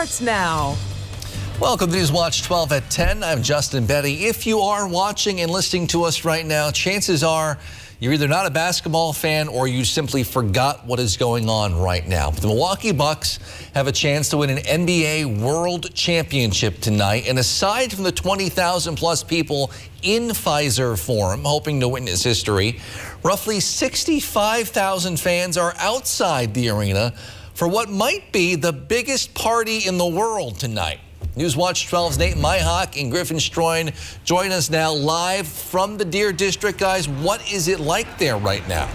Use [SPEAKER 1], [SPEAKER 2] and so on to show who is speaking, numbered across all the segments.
[SPEAKER 1] Starts now.
[SPEAKER 2] Welcome to News Watch 12 at 10. I'm Justin Betty. If you are watching and listening to us right now, chances are you're either not a basketball fan or you simply forgot what is going on right now. The Milwaukee Bucks have a chance to win an NBA World Championship tonight. And aside from the 20,000 plus people in Pfizer Forum hoping to witness history, roughly 65,000 fans are outside the arena for what might be the biggest party in the world tonight. News Watch 12's Nate Myhock and Griffin Stroin join us now live from the Deer District. Guys, what is it like there right now?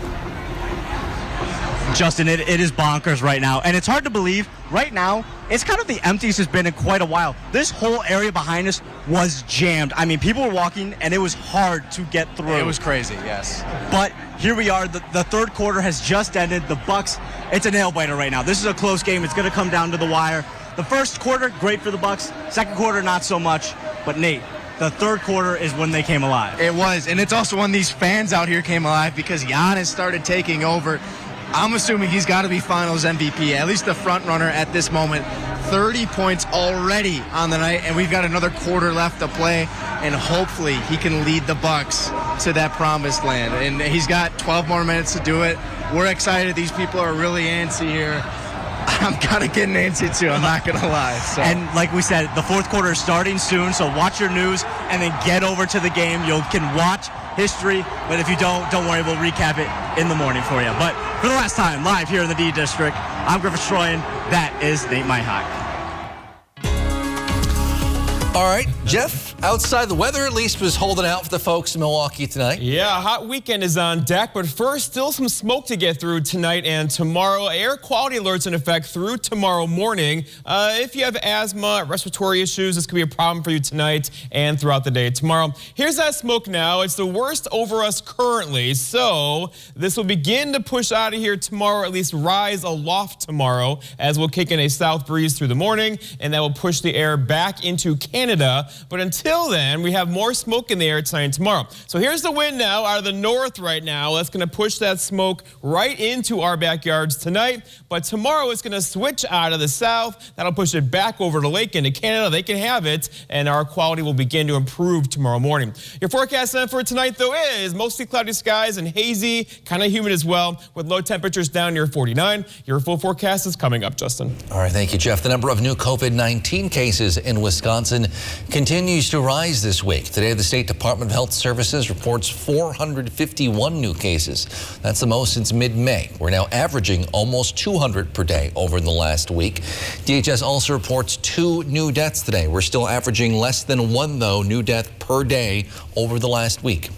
[SPEAKER 3] Justin, it is bonkers right now, and it's hard to believe. Right now, it's kind of the emptiest it's been in quite a while. This whole area behind us was jammed. I mean, people were walking, and it was hard to get through.
[SPEAKER 4] It was crazy, yes.
[SPEAKER 3] But here we are. The third quarter has just ended. The Bucks, it's a nail-biter right now. This is a close game. It's going to come down to the wire. The first quarter, great for the Bucks. Second quarter, not so much. But, Nate, the third quarter is when they came alive.
[SPEAKER 4] It was, and it's also when these fans out here came alive because Giannis started taking over. I'm assuming he's got to be Finals MVP, at least the front runner at this moment. 30 points already on the night, and we've got another quarter left to play, and hopefully he can lead the Bucks to that promised land. And he's got 12 more minutes to do it. We're excited. These people are really antsy here. I'm kind of getting antsy too, I'm not going to lie. So.
[SPEAKER 3] And like we said, the fourth quarter is starting soon, so watch your news and then get over to the game. You can watch history, but if you don't worry, we'll recap it in the morning for you. But for the last time, live here in the D District, I'm Griffin Stroin. That is Nate Myhock.
[SPEAKER 2] All right, Jeff, outside the weather at least was holding out for the folks in Milwaukee tonight.
[SPEAKER 5] Yeah, a hot weekend is on deck, but first, still some smoke to get through tonight and tomorrow. Air quality alerts in effect through tomorrow morning. If you have asthma, respiratory issues, this could be a problem for you tonight and throughout the day tomorrow. Here's that smoke now. It's the worst over us currently, so this will begin to push out of here tomorrow, at least rise aloft tomorrow, as we'll kick in a south breeze through the morning, and that will push the air back into Canada. But until then, we have more smoke in the air tonight and tomorrow. So here's the wind now out of the north right now. That's going to push that smoke right into our backyards tonight. But tomorrow it's going to switch out of the south. That'll push it back over the lake into Canada. They can have it, and our quality will begin to improve tomorrow morning. Your forecast then for tonight, though, is mostly cloudy skies and hazy, kind of humid as well, with low temperatures down near 49. Your full forecast is coming up, Justin.
[SPEAKER 2] All right, thank you, Jeff. The number of new COVID-19 cases in Wisconsin continues to rise this week. Today, the State Department of Health Services reports 451 new cases. That's the most since mid-May. We're now averaging almost 200 per day over the last week. DHS also reports 2 new deaths today. We're still averaging less than 1, though, new death per day over the last week.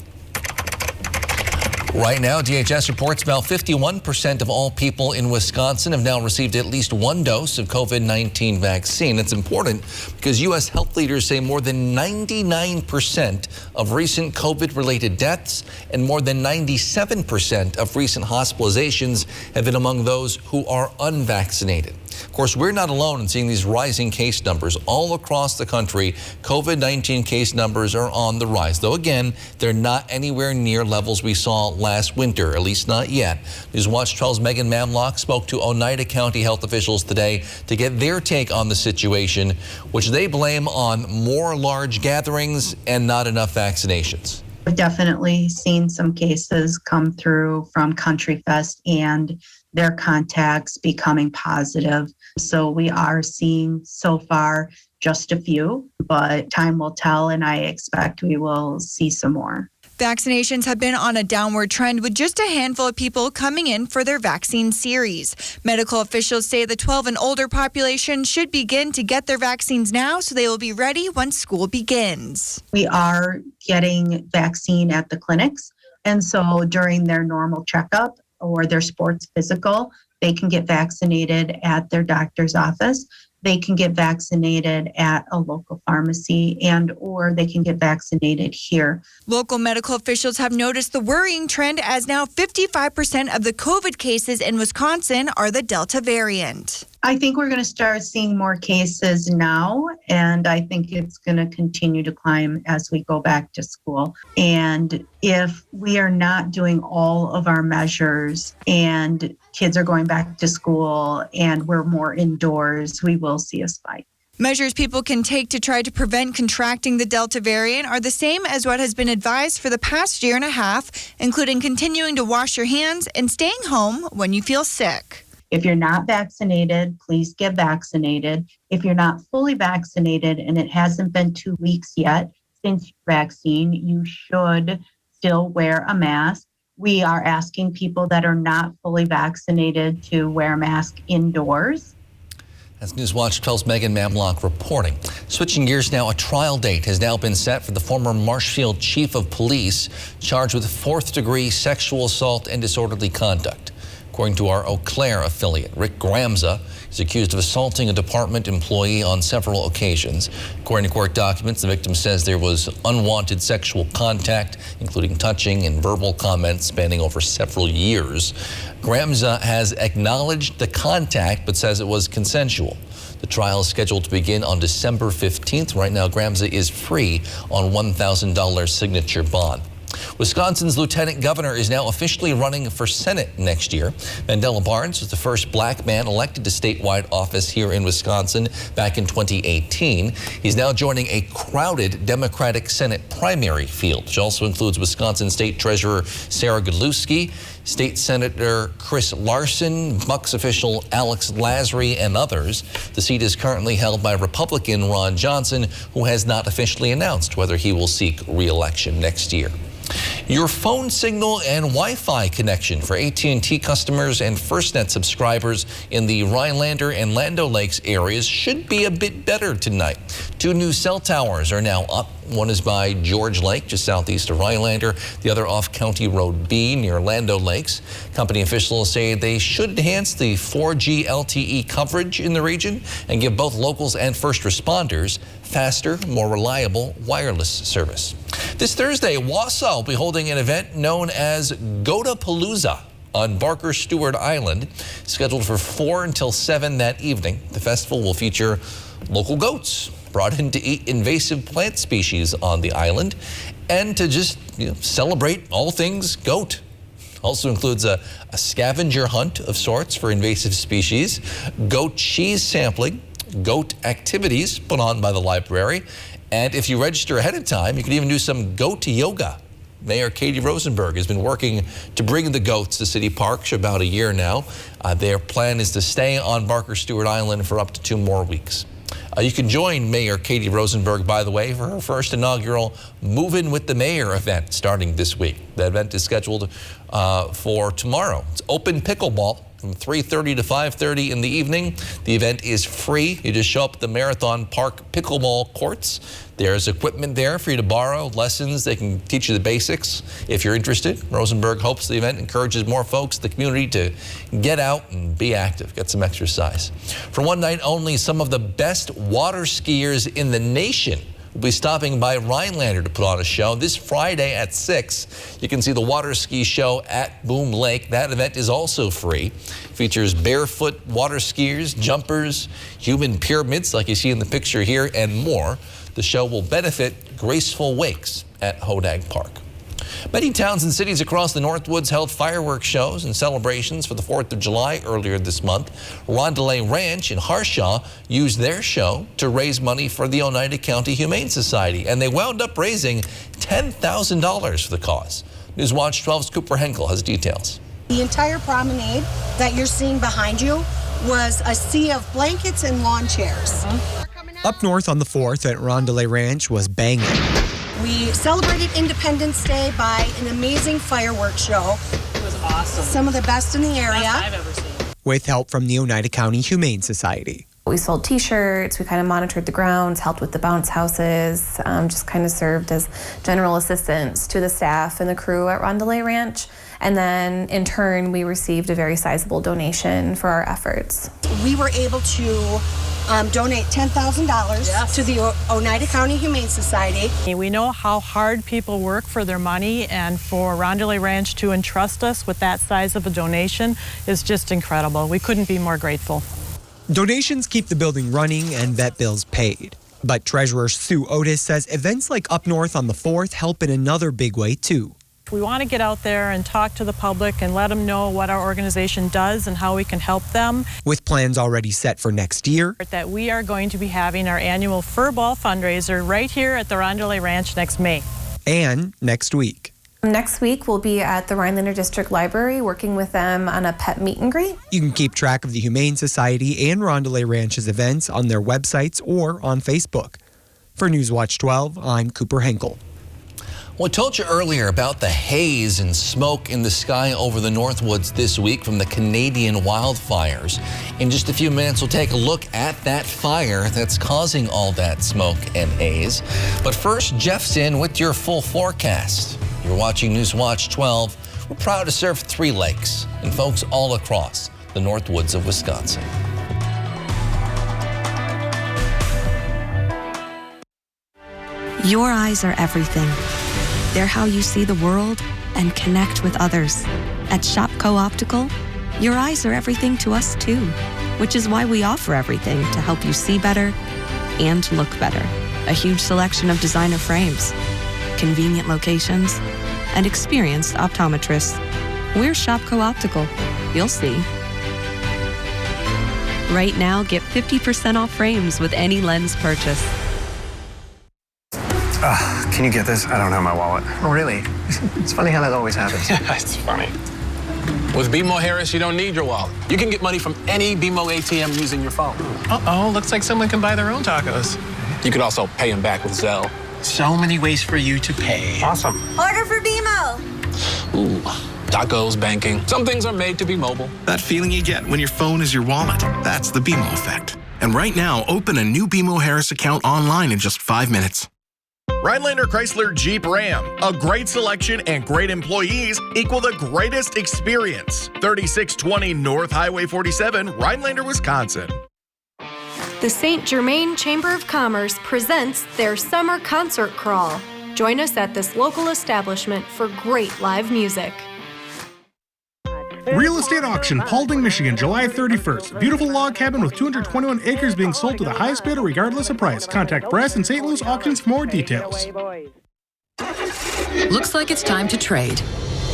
[SPEAKER 2] Right now, DHS reports about 51% of all people in Wisconsin have now received at least 1 dose of COVID-19 vaccine. That's important because U.S. health leaders say more than 99% of recent COVID-related deaths and more than 97% of recent hospitalizations have been among those who are unvaccinated. Of course, we're not alone in seeing these rising case numbers all across the country. COVID-19 case numbers are on the rise, though again, they're not anywhere near levels we saw last winter, at least not yet. News Watch 12's Megan Mamlock spoke to Oneida County health officials today to get their take on the situation, which they blame on more large gatherings and not enough vaccinations.
[SPEAKER 6] We've definitely seen some cases come through from Country Fest and their contacts becoming positive. So we are seeing so far just a few, but time will tell, and I expect we will see some more.
[SPEAKER 7] Vaccinations have been on a downward trend with just a handful of people coming in for their vaccine series. Medical officials say the 12 and older population should begin to get their vaccines now so they will be ready once school begins.
[SPEAKER 6] We are getting vaccine at the clinics, and so during their normal checkup or their sports physical, they can get vaccinated at their doctor's office. They can get vaccinated at a local pharmacy or they can get vaccinated here.
[SPEAKER 7] Local medical officials have noticed the worrying trend as now 55% of the COVID cases in Wisconsin are the Delta variant.
[SPEAKER 6] I think we're going to start seeing more cases now, and I think it's going to continue to climb as we go back to school. And if we are not doing all of our measures and kids are going back to school and we're more indoors, we will see a spike.
[SPEAKER 7] Measures people can take to try to prevent contracting the Delta variant are the same as what has been advised for the past year and a half, including continuing to wash your hands and staying home when you feel sick.
[SPEAKER 6] If you're not vaccinated, please get vaccinated. If you're not fully vaccinated and it hasn't been 2 weeks yet since your vaccine, you should still wear a mask. We are asking people that are not fully vaccinated to wear a mask indoors.
[SPEAKER 2] As Newswatch 12's Megan Mamlock reporting. Switching gears now, a trial date has now been set for the former Marshfield chief of police charged with 4th-degree sexual assault and disorderly conduct. According to our Eau Claire affiliate, Rick Gramza is accused of assaulting a department employee on several occasions. According to court documents, the victim says there was unwanted sexual contact, including touching and verbal comments spanning over several years. Gramza has acknowledged the contact, but says it was consensual. The trial is scheduled to begin on December 15th. Right now, Gramza is free on $1,000 signature bond. Wisconsin's lieutenant governor is now officially running for Senate next year. Mandela Barnes was the first black man elected to statewide office here in Wisconsin back in 2018. He's now joining a crowded Democratic Senate primary field, which also includes Wisconsin State Treasurer Sarah Godlewski, State Senator Chris Larson, Bucks official Alex Lasry, and others. The seat is currently held by Republican Ron Johnson, who has not officially announced whether he will seek re-election next year. Your phone signal and Wi-Fi connection for AT&T customers and FirstNet subscribers in the Rhinelander and Land O'Lakes areas should be a bit better tonight. 2 new cell towers are now up. One is by George Lake, just southeast of Rhinelander, the other off County Road B near Land O'Lakes. Company officials say they should enhance the 4G LTE coverage in the region and give both locals and first responders faster, more reliable wireless service. This Thursday, Wausau will be holding an event known as Goatapalooza on Barker Stewart Island, scheduled for 4 until 7 that evening. The festival will feature local goats brought in to eat invasive plant species on the island and to just celebrate all things goat. Also includes a scavenger hunt of sorts for invasive species, goat cheese sampling, goat activities put on by the library, and if you register ahead of time, you can even do some goat yoga. Mayor Katie Rosenberg has been working to bring the goats to city parks for about a year now. Their plan is to stay on Barker Stewart Island for up to 2 more weeks. You can join Mayor Katie Rosenberg, by the way, for her first inaugural Move-In with the Mayor event starting this week. The event is scheduled for tomorrow. It's open pickleball from 3:30 to 5:30 in the evening. The event is free. You just show up at the Marathon Park pickleball courts. There's equipment there for you to borrow, lessons. They can teach you the basics if you're interested. Rosenberg hopes the event encourages more folks in the community to get out and be active, get some exercise. For one night only, some of the best water skiers in the nation will be stopping by Rhinelander to put on a show. This Friday at 6, you can see the water ski show at Boom Lake. That event is also free. Features barefoot water skiers, jumpers, human pyramids like you see in the picture here, and more. The show will benefit Graceful Wakes at Hodag Park. Many towns and cities across the Northwoods held fireworks shows and celebrations for the 4th of July earlier this month. Rondelay Ranch in Harshaw used their show to raise money for the Oneida County Humane Society, and they wound up raising $10,000 for the cause. Newswatch 12's Cooper Henkel has details.
[SPEAKER 1] The entire promenade that you're seeing behind you was a sea of blankets and lawn chairs.
[SPEAKER 8] Up north on the 4th at Rondelay Ranch was banging.
[SPEAKER 1] We celebrated Independence Day by an amazing fireworks show.
[SPEAKER 9] It was awesome.
[SPEAKER 1] Some of the best in the area.
[SPEAKER 9] Best I've ever seen.
[SPEAKER 8] With help from the Oneida County Humane Society.
[SPEAKER 10] We sold t-shirts, we kind of monitored the grounds, helped with the bounce houses, just kind of served as general assistants to the staff and the crew at Rondelay Ranch. And then in turn, we received a very sizable donation for our efforts.
[SPEAKER 1] We were able to donate $10,000 to the Oneida County Humane Society.
[SPEAKER 9] We know how hard people work for their money, and for Rondelay Ranch to entrust us with that size of a donation is just incredible. We couldn't be more grateful.
[SPEAKER 8] Donations keep the building running and vet bills paid. But Treasurer Sue Otis says events like Up North on the 4th help in another big way, too.
[SPEAKER 9] We want to get out there and talk to the public and let them know what our organization does and how we can help them.
[SPEAKER 8] With plans already set for next year.
[SPEAKER 9] That we are going to be having our annual Fur Ball fundraiser right here at the Rondelay Ranch next May.
[SPEAKER 8] And next week.
[SPEAKER 10] Next week, we'll be at the Rhinelander District Library working with them on a pet meet and greet.
[SPEAKER 8] You can keep track of the Humane Society and Rondelay Ranch's events on their websites or on Facebook. For Newswatch 12, I'm Cooper Henkel.
[SPEAKER 2] Well, I told you earlier about the haze and smoke in the sky over the Northwoods this week from the Canadian wildfires. In just a few minutes, we'll take a look at that fire that's causing all that smoke and haze. But first, Jeff's in with your full forecast. You're watching Newswatch 12. We're proud to serve 3 lakes and folks all across the Northwoods of Wisconsin.
[SPEAKER 11] Your eyes are everything. They're how you see the world and connect with others. At Shopco Optical, your eyes are everything to us too, which is why we offer everything to help you see better and look better. A huge selection of designer frames, convenient locations, and experienced optometrists. We're Shopco Optical. You'll see. Right now, get 50% off frames with any lens purchase.
[SPEAKER 12] Can you get this? I don't have my wallet.
[SPEAKER 13] Oh, really? It's funny how that always happens.
[SPEAKER 12] Yeah, it's funny.
[SPEAKER 14] With BMO Harris, you don't need your wallet. You can get money from any BMO ATM using your phone.
[SPEAKER 13] Uh-oh, looks like someone can buy their own tacos.
[SPEAKER 14] You could also pay them back with Zelle.
[SPEAKER 13] So many ways for you to pay.
[SPEAKER 12] Awesome.
[SPEAKER 15] Order for BMO.
[SPEAKER 14] Ooh, tacos, banking. Some things are made to be mobile.
[SPEAKER 16] That feeling you get when your phone is your wallet. That's the BMO effect. And right now, open a new BMO Harris account online in just 5 minutes.
[SPEAKER 17] Rhinelander Chrysler Jeep Ram. A great selection and great employees equal the greatest experience. 3620 North Highway 47, Rhinelander, Wisconsin.
[SPEAKER 18] The St. Germain Chamber of Commerce presents their summer concert crawl. Join us at this local establishment for great live music.
[SPEAKER 19] Real estate auction, Paulding, Michigan, July 31st. Beautiful log cabin with 221 acres being sold to the highest bidder regardless of price. Contact Brass and St. Louis Auctions for more details.
[SPEAKER 20] Looks like it's time to trade.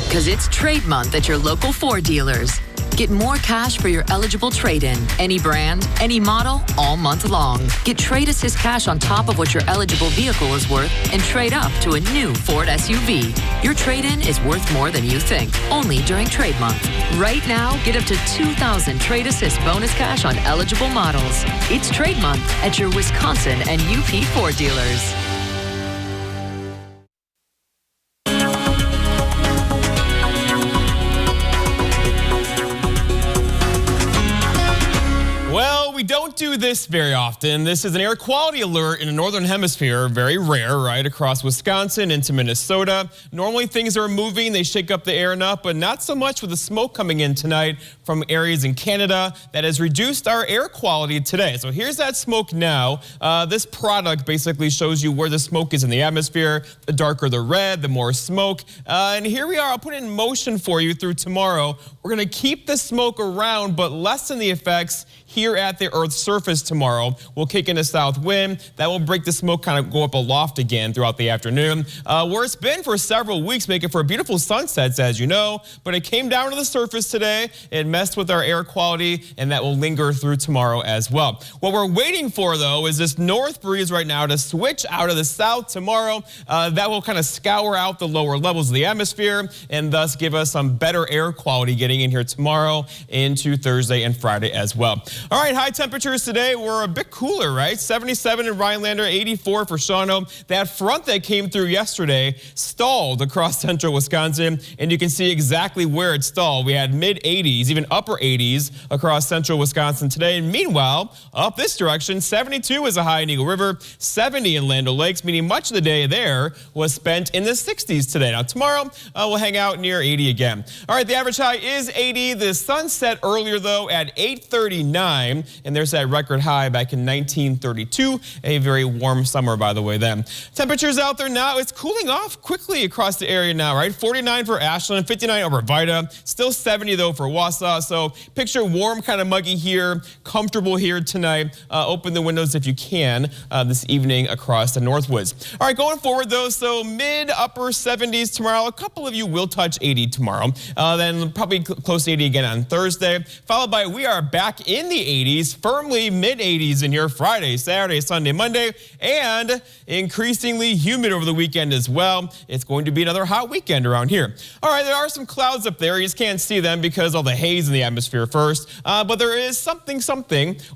[SPEAKER 20] Because it's trade month at your local Ford dealers. Get more cash for your eligible trade-in. Any brand, any model, all month long. Get Trade Assist cash on top of what your eligible vehicle is worth and trade up to a new Ford SUV. Your trade-in is worth more than you think, only during trade month. Right now, get up to $2,000 Trade Assist bonus cash on eligible models. It's trade month at your Wisconsin and UP Ford dealers.
[SPEAKER 5] We don't do this very often. This is an air quality alert in the northern hemisphere, very rare, right, across Wisconsin into Minnesota. Normally things are moving, they shake up the air enough, but not so much with the smoke coming in tonight from areas in Canada that has reduced our air quality today. So here's that smoke now. This product basically shows you where the smoke is in the atmosphere. The darker the red, the more smoke. And here we are, I'll put it in motion for you through tomorrow. We're gonna keep the smoke around, but lessen the effects here at the Earth's surface tomorrow. We'll kick in a south wind. That will break the smoke, kind of go up aloft again throughout the afternoon. Where it's been for several weeks, making for beautiful sunsets, as you know, but it came down to the surface today. It messed with our air quality, and that will linger through tomorrow as well. What we're waiting for, though, is this north breeze right now to switch out of the south tomorrow. That will kind of scour out the lower levels of the atmosphere and thus give us some better air quality getting in here tomorrow into Thursday and Friday as well. All right, high temperatures today were a bit cooler, right? 77 in Rhinelander, 84 for Shawano. That front that came through yesterday stalled across central Wisconsin, and you can see exactly where it stalled. We had mid-80s, even upper 80s across central Wisconsin today. And meanwhile, up this direction, 72 is a high in Eagle River, 70 in Land O'Lakes, meaning much of the day there was spent in the 60s today. Now tomorrow, we'll hang out near 80 again. All right, the average high is 80. The sun set earlier, though, at 8:39. 49, and there's that record high back in 1932. A very warm summer, by the way, then. Temperatures out there now, it's cooling off quickly across the area now, right? 49 for Ashland, 59 over Vida, still 70 though for Wausau. So picture warm, kind of muggy here, comfortable here tonight. Open the windows if you can this evening across the Northwoods. All right, going forward though, so mid upper 70s tomorrow. A couple of you will touch 80 tomorrow. Then probably close to 80 again on Thursday, followed by we are back in the 80s, firmly mid 80s in here Friday, Saturday, Sunday, Monday, and increasingly humid over the weekend as well. It's going to be another hot weekend around here. All right, there are some clouds up there. You just can't see them because all the haze in the atmosphere first. But there is something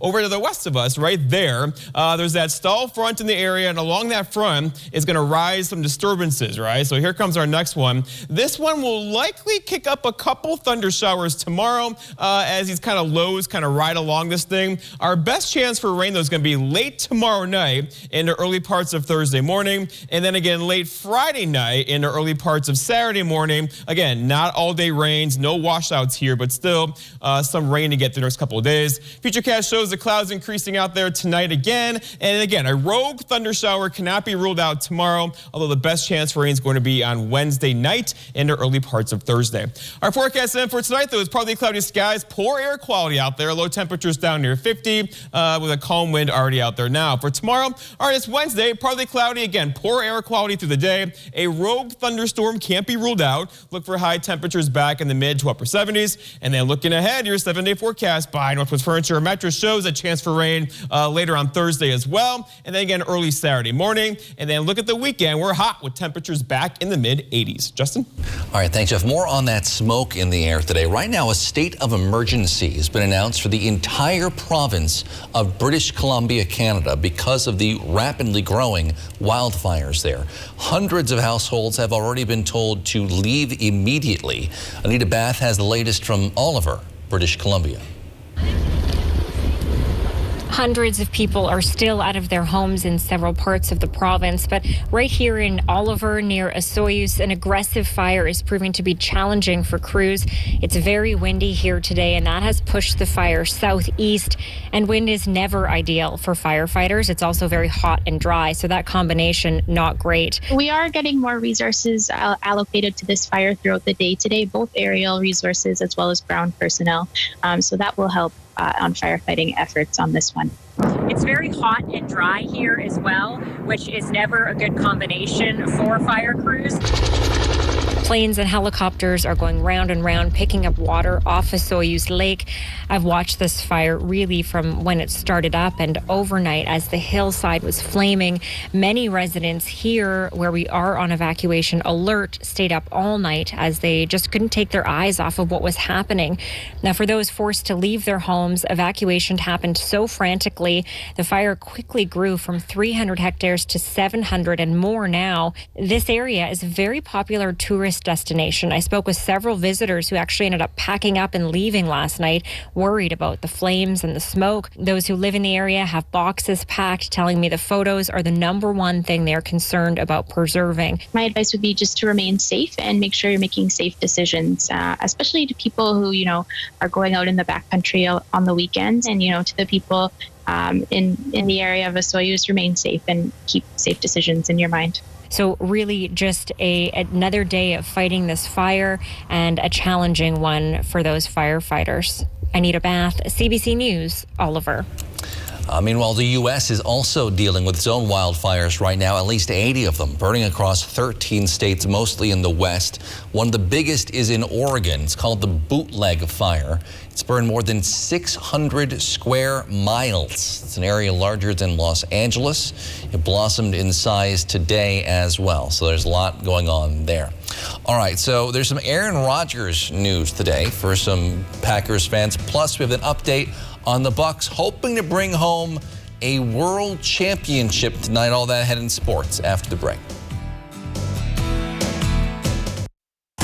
[SPEAKER 5] over to the west of us right there. There's that stall front in the area, and along that front is going to rise some disturbances, right? So here comes our next one. This one will likely kick up a couple thunder showers tomorrow as these kind of lows kind of ride along this thing. Our best chance for rain, though, is going to be late tomorrow night into early parts of Thursday morning, and then again late Friday night into early parts of Saturday morning. Again, not all day rains, no washouts here, but still some rain to get the next couple of days. Futurecast shows the clouds increasing out there tonight again. And again, a rogue thunder shower cannot be ruled out tomorrow, although the best chance for rain is going to be on Wednesday night into early parts of Thursday. Our forecast then for tonight, though, is partly cloudy skies, poor air quality out there, low temperatures down near 50 with a calm wind already out there now. For tomorrow, all right, it's Wednesday, partly cloudy again, poor air quality through the day. A rogue thunderstorm can't be ruled out. Look for high temperatures back in the mid to upper 70s. And then looking ahead, your 7-day forecast by Northwest Furniture and Mattress shows a chance for rain later on Thursday as well. And then again, early Saturday morning. And then look at the weekend. We're hot with temperatures back in the mid 80s. Justin?
[SPEAKER 2] All right, thanks, Jeff. More on that smoke in the air today. Right now, a state of emergency has been announced for the entire province of British Columbia, Canada, because of the rapidly growing wildfires there. Hundreds of households have already been told to leave immediately. Anita Bath has the latest from Oliver, British Columbia.
[SPEAKER 15] Hundreds of people are still out of their homes in several parts of the province, but right here in Oliver near Osoyoos, an aggressive fire is proving to be challenging for crews. It's very windy here today, and that has pushed the fire southeast, and wind is never ideal for firefighters. It's also very hot and dry, so that combination not great.
[SPEAKER 21] We are getting more resources allocated to this fire throughout the day today, both aerial resources as well as ground personnel, so that will help on firefighting efforts on this one.
[SPEAKER 15] It's very hot and dry here as well, which is never a good combination for fire crews. Planes and helicopters are going round and round, picking up water off of Soyuz Lake. I've watched this fire really from when it started up and overnight as the hillside was flaming. Many residents here where we are on evacuation alert stayed up all night as they just couldn't take their eyes off of what was happening. Now, for those forced to leave their homes, evacuation happened so frantically. The fire quickly grew from 300 hectares to 700 and more now. This area is a very popular tourist destination. I spoke with several visitors who actually ended up packing up and leaving last night, worried about the flames and the smoke. Those who live in the area have boxes packed, telling me the photos are the number one thing they're concerned about preserving.
[SPEAKER 21] My advice would be just to remain safe and make sure you're making safe decisions, especially to people who, are going out in the backcountry on the weekends, and, to the people in the area of Osoyoos, remain safe and keep safe decisions in your mind.
[SPEAKER 15] So really just another day of fighting this fire, and a challenging one for those firefighters. Anita Bath, CBC News, Oliver.
[SPEAKER 2] Meanwhile, the U.S. is also dealing with its own wildfires right now, at least 80 of them burning across 13 states, mostly in the West. One of the biggest is in Oregon. It's called the Bootleg Fire. It's burned more than 600 square miles. It's an area larger than Los Angeles. It blossomed in size today as well, so there's a lot going on there. All right, so there's some Aaron Rodgers news today for some Packers fans. Plus, we have an update on the Bucs hoping to bring home a world championship tonight. All that ahead in sports after the break.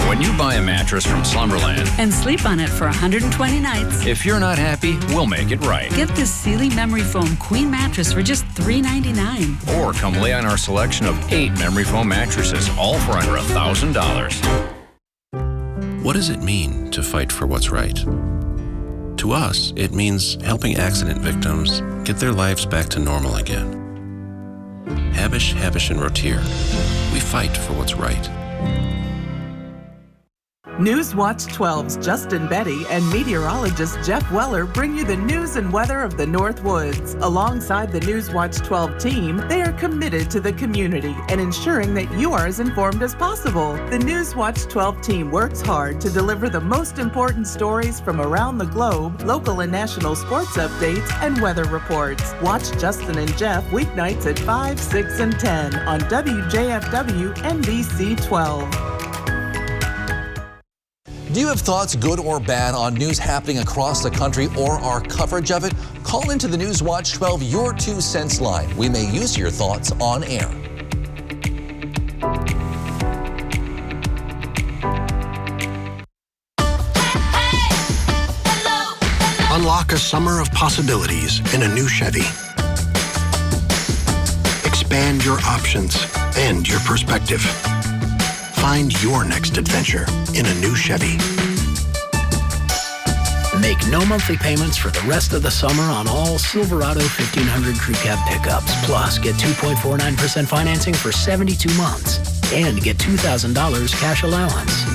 [SPEAKER 22] When you buy a mattress from Slumberland
[SPEAKER 23] and sleep on it for 120 nights,
[SPEAKER 22] if you're not happy, we'll make it right.
[SPEAKER 23] Get this Sealy Memory Foam Queen mattress for just $399.
[SPEAKER 22] Or come lay on our selection of 8 memory foam mattresses, all for under $1,000.
[SPEAKER 24] What does it mean to fight for what's right?
[SPEAKER 3] To us, it means helping accident victims get their lives back to normal again. Habish, and Rotier, we fight for what's right.
[SPEAKER 4] Newswatch 12's Justin Betty and meteorologist Jeff Weller bring you the news and weather of the North Woods. Alongside the Newswatch 12 team, they are committed to the community and ensuring that you are as informed as possible. The Newswatch 12 team works hard to deliver the most important stories from around the globe, local and national sports updates, and weather reports. Watch Justin and Jeff weeknights at 5, 6, and 10 on WJFW NBC 12.
[SPEAKER 2] Do you have thoughts, good or bad, on news happening across the country or our coverage of it? Call into the Newswatch 12 Your 2 Cents line. We may use your thoughts on air.
[SPEAKER 7] Unlock a summer of possibilities in a new Chevy. Expand your options and your perspective. Find your next adventure in a new Chevy.
[SPEAKER 13] Make no monthly payments for the rest of the summer on all Silverado 1500 Crew Cab pickups. Plus, get 2.49% financing for 72 months and get $2,000 cash allowance.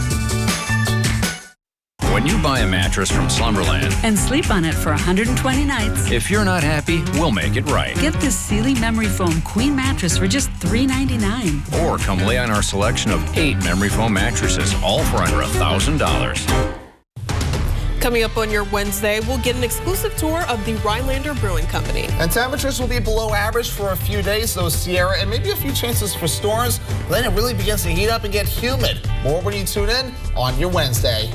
[SPEAKER 22] When you buy a mattress from Slumberland
[SPEAKER 23] and sleep on it for 120 nights,
[SPEAKER 22] if you're not happy, we'll make it right.
[SPEAKER 23] Get this Sealy Memory Foam Queen mattress for just $399.
[SPEAKER 22] Or come lay on our selection of 8 memory foam mattresses, all for under $1,000.
[SPEAKER 24] Coming up on your Wednesday, we'll get an exclusive tour of the Rhinelander Brewing Company.
[SPEAKER 25] And temperatures will be below average for a few days, though, Sierra, and maybe a few chances for storms. Then it really begins to heat up and get humid. More when you tune in on your Wednesday.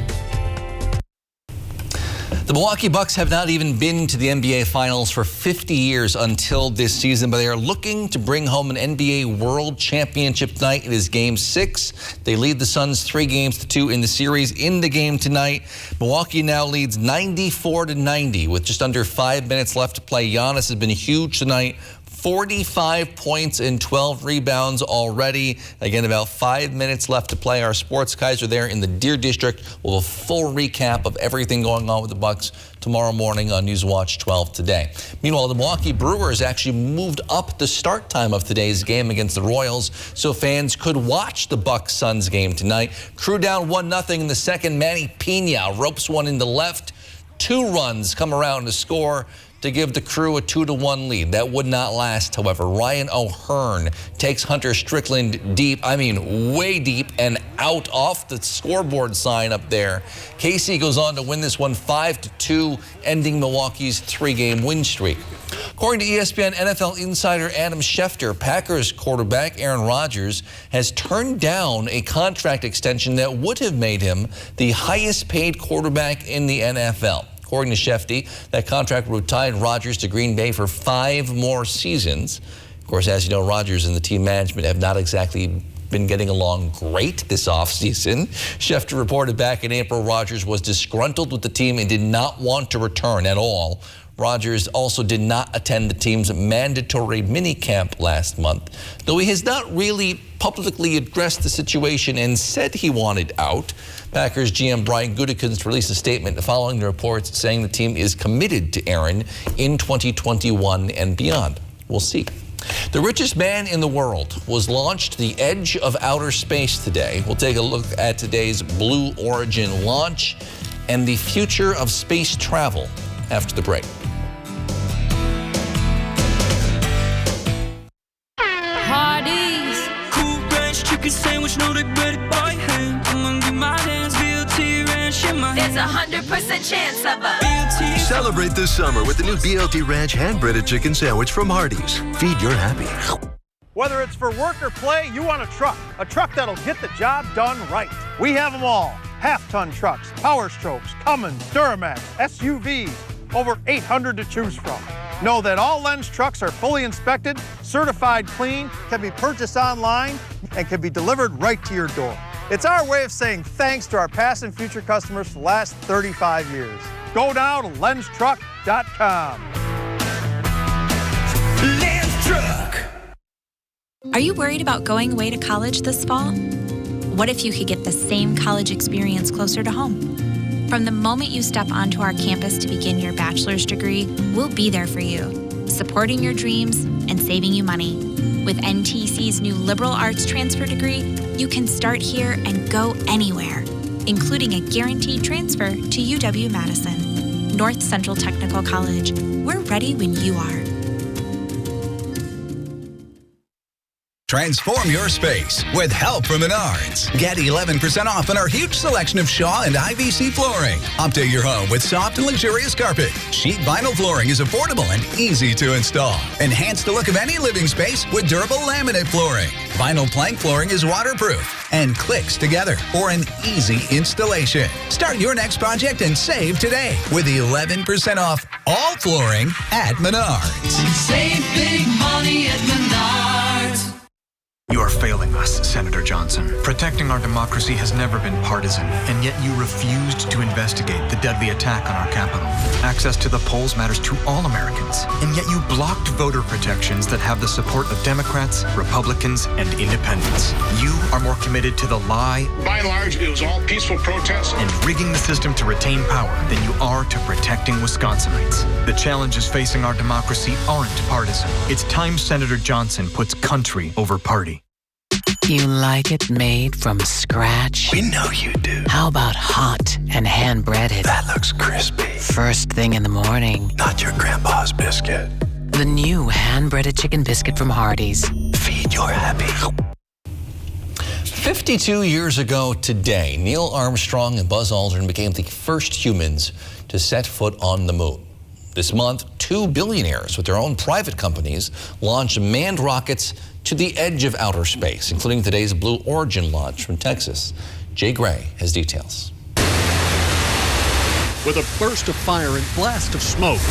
[SPEAKER 2] The Milwaukee Bucks have not even been to the NBA Finals for 50 years until this season, but they are looking to bring home an NBA World Championship tonight. It is Game 6. They lead the Suns 3-2 in the series. In the game tonight, Milwaukee now leads 94-90 with just under 5 minutes left to play. Giannis has been huge tonight. 45 points and 12 rebounds already. Again, about 5 minutes left to play. Our sports guys are there in the Deer District. We'll have a full recap of everything going on with the Bucks tomorrow morning on Newswatch 12 today. Meanwhile, the Milwaukee Brewers actually moved up the start time of today's game against the Royals so fans could watch the Bucks-Suns game tonight. Crew down 1-0 in the second. Manny Pena ropes one in the left. 2 runs come around to score to give the Crew a 2-1 lead. That would not last, however. Ryan O'Hearn takes Hunter Strickland deep, way deep, and out off the scoreboard sign up there. KC goes on to win this one 5-2, ending Milwaukee's 3-game win streak. According to ESPN NFL insider Adam Schefter, Packers quarterback Aaron Rodgers has turned down a contract extension that would have made him the highest paid quarterback in the NFL. According to Shefty, that contract would tie Rodgers to Green Bay for 5 more seasons. Of course, as you know, Rodgers and the team management have not exactly been getting along great this offseason. Schefter reported back in April Rodgers was disgruntled with the team and did not want to return at all. Rodgers also did not attend the team's mandatory minicamp last month, though he has not really publicly addressed the situation and said he wanted out. Packers GM Brian Gutekunst released a statement following the reports saying the team is committed to Aaron in 2021 and beyond. We'll see. The richest man in the world was launched to the edge of outer space today. We'll take a look at today's Blue Origin launch and the future of space travel after the break.
[SPEAKER 26] Hardee's cool ranch chicken sandwich, no they bread it by hand. I'm gonna get my hands BLT ranch in my hand.
[SPEAKER 27] There's 100% chance of a
[SPEAKER 26] BLT.
[SPEAKER 28] Celebrate this summer with the new BLT Ranch hand-breaded chicken sandwich from Hardee's. Feed your happy.
[SPEAKER 29] Whether it's for work or play, you want a truck that'll get the job done right. We have them all. Half-ton trucks, Power Strokes, Cummins, Duramax, SUVs, over 800 to choose from. Know that all Lens trucks are fully inspected, certified clean, can be purchased online, and can be delivered right to your door. It's our way of saying thanks to our past and future customers for the last 35 years. Go now to lenstruck.com.
[SPEAKER 26] Lens Truck.
[SPEAKER 30] Are you worried about going away to college this fall? What if you could get the same college experience closer to home? From the moment you step onto our campus to begin your bachelor's degree, we'll be there for you, supporting your dreams and saving you money. With NTC's new liberal arts transfer degree, you can start here and go anywhere, including a guaranteed transfer to UW-Madison. North Central Technical College. We're ready when you are.
[SPEAKER 1] Transform your space with help from Menards. Get 11% off on our huge selection of Shaw and IVC flooring. Update your home with soft and luxurious carpet. Sheet vinyl flooring is affordable and easy to install. Enhance the look of any living space with durable laminate flooring. Vinyl plank flooring is waterproof and clicks together for an easy installation. Start your next project and save today with 11% off all flooring at Menards.
[SPEAKER 26] Save big money at Menards.
[SPEAKER 6] You are failing us, Senator Johnson. Protecting our democracy has never been partisan, and yet you refused to investigate the deadly attack on our Capitol. Access to the polls matters to all Americans, and yet you blocked voter protections that have the support of Democrats, Republicans, and independents. You are more committed to the lie.
[SPEAKER 8] By and large, it was all peaceful protests.
[SPEAKER 6] And rigging the system to retain power than you are to protecting Wisconsinites. The challenges facing our democracy aren't partisan. It's time Senator Johnson puts country over party.
[SPEAKER 9] You like it made from scratch?
[SPEAKER 7] We know you do.
[SPEAKER 9] How about hot and hand-breaded?
[SPEAKER 7] That looks crispy.
[SPEAKER 9] First thing in the morning.
[SPEAKER 7] Not your grandpa's biscuit.
[SPEAKER 9] The new hand-breaded chicken biscuit from Hardee's.
[SPEAKER 7] Feed your happy.
[SPEAKER 2] 52 years ago today, Neil Armstrong and Buzz Aldrin became the first humans to set foot on the moon. This month, two billionaires with their own private companies launched manned rockets to the edge of outer space, including today's Blue Origin launch from Texas. Jay Gray has details.
[SPEAKER 10] With a burst of fire and blast of smoke,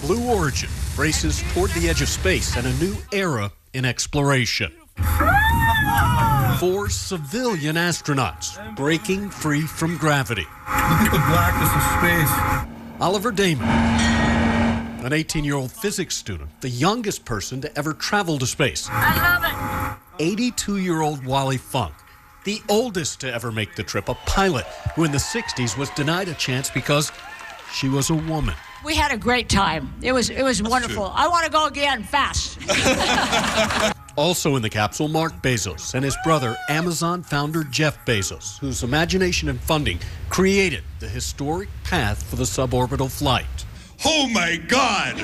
[SPEAKER 10] Blue Origin races toward the edge of space and a new era in exploration. 4 civilian astronauts breaking free from gravity.
[SPEAKER 11] Look at the blackness of space.
[SPEAKER 10] Oliver Damon, an 18-year-old physics student, the youngest person to ever travel to space.
[SPEAKER 26] I love it.
[SPEAKER 10] 82-year-old Wally Funk, the oldest to ever make the trip, a pilot who in the 60s was denied a chance because she was a woman.
[SPEAKER 12] We had a great time. It was wonderful. I want to go again, fast.
[SPEAKER 10] Also in the capsule, Mark Bezos and his brother, Amazon founder Jeff Bezos, whose imagination and funding created the historic path for the suborbital flight.
[SPEAKER 11] Oh my God!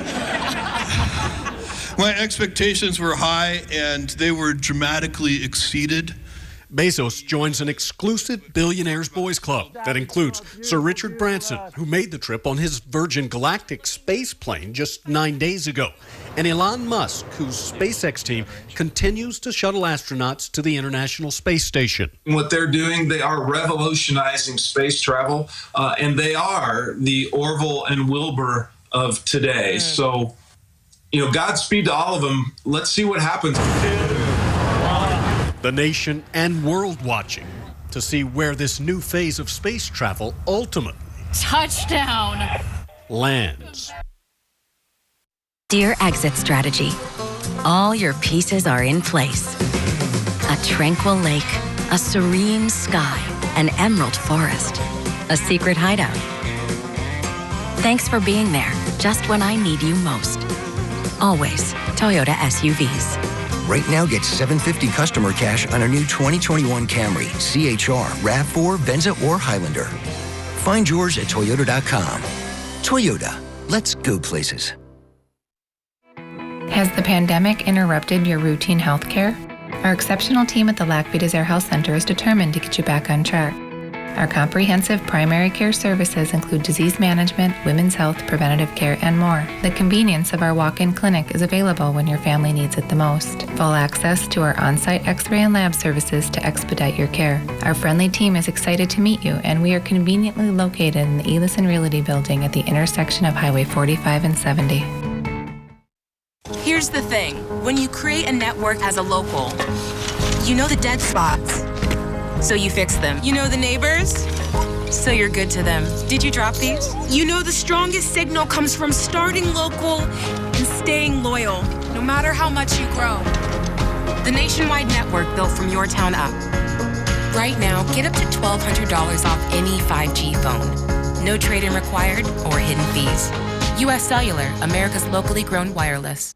[SPEAKER 11] My expectations were high and they were dramatically exceeded.
[SPEAKER 10] Bezos joins an exclusive Billionaires Boys Club that includes Sir Richard Branson, who made the trip on his Virgin Galactic space plane just 9 days ago, and Elon Musk, whose SpaceX team continues to shuttle astronauts to the International Space Station.
[SPEAKER 14] What they're doing, they are revolutionizing space travel, and they are the Orville and Wilbur of today. So, Godspeed to all of them. Let's see what happens.
[SPEAKER 10] The nation and world watching to see where this new phase of space travel ultimately
[SPEAKER 27] Touchdown.
[SPEAKER 10] lands.
[SPEAKER 16] Dear Exit Strategy, all your pieces are in place. A tranquil lake, a serene sky, an emerald forest, a secret hideout. Thanks for being there just when I need you most. Always Toyota SUVs.
[SPEAKER 17] Right now, get $750 customer cash on our new 2021 Camry, CHR, RAV4, Venza, or Highlander. Find yours at Toyota.com. Toyota, let's go places.
[SPEAKER 31] Has the pandemic interrupted your routine health care? Our exceptional team at the Lac Desert Health Center is determined to get you back on track. Our comprehensive primary care services include disease management, women's health, preventative care, and more. The convenience of our walk-in clinic is available when your family needs it the most. Full access to our on-site x-ray and lab services to expedite your care. Our friendly team is excited to meet you, and we are conveniently located in the Elison Realty Building at the intersection of Highway 45 and 70.
[SPEAKER 32] Here's the thing. When you create a network as a local, you know the dead spots. So you fix them. You know the neighbors? So you're good to them. Did you drop these? You know the strongest signal comes from starting local and staying loyal, no matter how much you grow. The nationwide network built from your town up. Right now, get up to $1,200 off any 5G phone. No trade-in required or hidden fees. U.S. Cellular, America's locally grown wireless.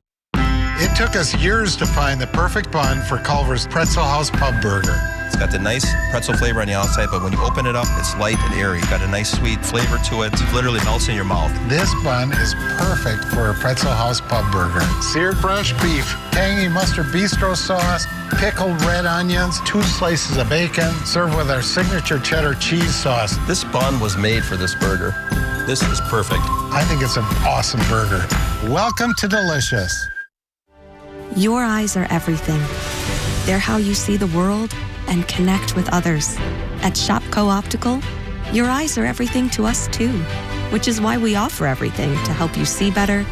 [SPEAKER 3] It took us years to find the perfect bun for Culver's Pretzel House Pub Burger.
[SPEAKER 4] It's got the nice pretzel flavor on the outside, but when you open it up, it's light and airy. It's got a nice sweet flavor to it. It literally melts in your mouth.
[SPEAKER 3] This bun is perfect for a Pretzel House Pub Burger. Seared fresh beef, tangy mustard bistro sauce, pickled red onions, 2 slices of bacon, served with our signature cheddar cheese sauce.
[SPEAKER 4] This bun was made for this burger. This is perfect.
[SPEAKER 3] I think it's an awesome burger. Welcome to Delicious.
[SPEAKER 5] Your eyes are everything. They're how you see the world and connect with others. At Shopko Optical, your eyes are everything to us too, which is why we offer everything to help you see better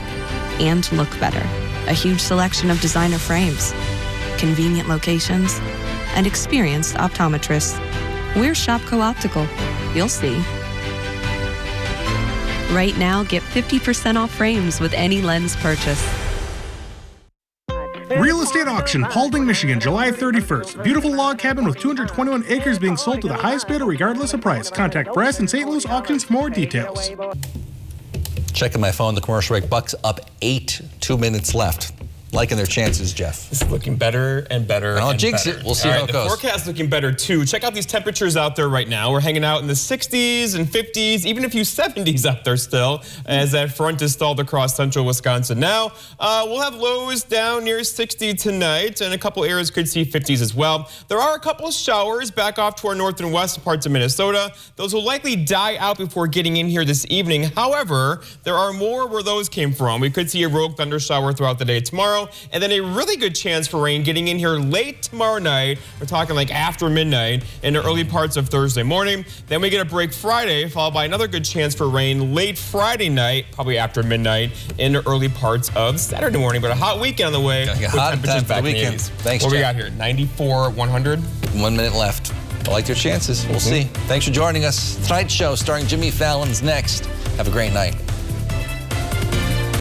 [SPEAKER 5] and look better. A huge selection of designer frames, convenient locations, and experienced optometrists. We're Shopko Optical. You'll see. Right now, get 50% off frames with any lens purchase.
[SPEAKER 13] Real estate auction, Paulding, Michigan, July 31st. Beautiful log cabin with 221 acres being sold to the highest bidder regardless of price. Contact Brass and St. Louis Auctions for more details.
[SPEAKER 2] Checking my phone, the commercial break. Bucks up 8, 2 minutes left. Liking their chances, Jeff.
[SPEAKER 15] It's looking better and better.
[SPEAKER 2] I'll
[SPEAKER 15] and
[SPEAKER 2] jinx
[SPEAKER 15] better.
[SPEAKER 2] it. We'll see how it goes.
[SPEAKER 15] The forecast looking better too. Check out these temperatures out there right now. We're hanging out in the 60s and 50s, even a few 70s out there still, as that front is stalled across central Wisconsin. Now, we'll have lows down near 60 tonight, and a couple areas could see 50s as well. There are a couple of showers back off to our north and west parts of Minnesota. Those will likely die out before getting in here this evening. However, there are more where those came from. We could see a rogue thunder shower throughout the day tomorrow, and then a really good chance for rain getting in here late tomorrow night. We're talking like after midnight in the early parts of Thursday morning. Then we get a break Friday, followed by another good chance for rain late Friday night, probably after midnight in the early parts of Saturday morning. But a hot weekend on the way with temperatures back in the 80s.
[SPEAKER 2] Thanks,
[SPEAKER 15] what
[SPEAKER 2] Jeff.
[SPEAKER 15] we got here? 94, 100?
[SPEAKER 2] 1 minute left. I like their chances. We'll see. Thanks for joining us. Tonight's show starring Jimmy Fallon's next. Have a great night.